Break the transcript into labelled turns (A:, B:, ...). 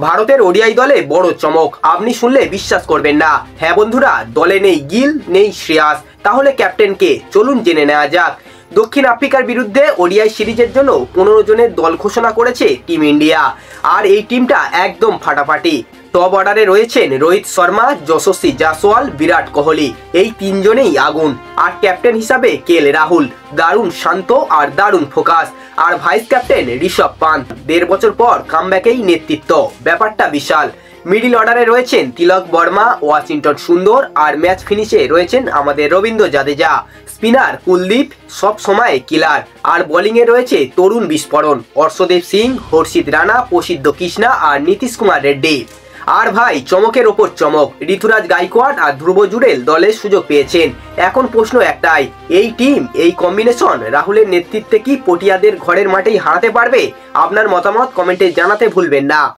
A: ভারতের ওডিআই দলে বড় চমক, আপনি শুনলে বিশ্বাস করবেন না। হ্যাঁ বন্ধুরা, দলে নেই গিল, নেই শ্রেয়াস, তাহলে ক্যাপ্টেন কে? চলুন জেনে নেওয়া যাক। দক্ষিণ আফ্রিকার বিরুদ্ধে ওডিআই সিরিজের জন্য 15 জনের দল ঘোষণা করেছে টিম ইন্ডিয়া। আর এই টিমটা একদম ফাটাফাটি। টপ অর্ডারে রয়েছেন রোহিত শর্মা, যশস্বী জাসওয়াল, বিরাট কোহলি, এই তিনজনেই আগুন। আর ক্যাপ্টেন হিসাবে কেএল রাহুল, দারুণ শান্ত আর দারুণ ফোকাস। আর ভাইস ক্যাপ্টেন ঋষভ পান্থ, 1.5 বছর পর কামব্যাকেই নেতৃত্ব, ব্যাপারটা বিশাল। মিডিল অর্ডারে রয়েছেন তিলক বর্মা, ওয়াশিংটন সুন্দর, আর ম্যাচ ফিনিশে রয়েছেন আমাদের রবীন্দ্র জাদেজা। স্পিনার কুলদীপ সব সময় কিলার। আর বোলিংয়ে রয়েছে তরুণ বিস্ফোরণ, অর্শদেব সিং, হর্ষিত রানা, প্রসিদ্ধ কৃষ্ণা আর নীতিশ কুমার রেড্ডি। আর ভাই, চমকের ওপর চমক, ঋতুরাজ গাইকোয়াড আর ধ্রুব জুড়েল দলের সুযোগ পেয়েছেন। এখন প্রশ্ন একটাই, এই টিম, এই কম্বিনেশন রাহুলের নেতৃত্বে কি পটিয়াদের ঘরের মাঠেই হারাতে পারবে? আপনার মতামত কমেন্টে জানাতে ভুলবেন না।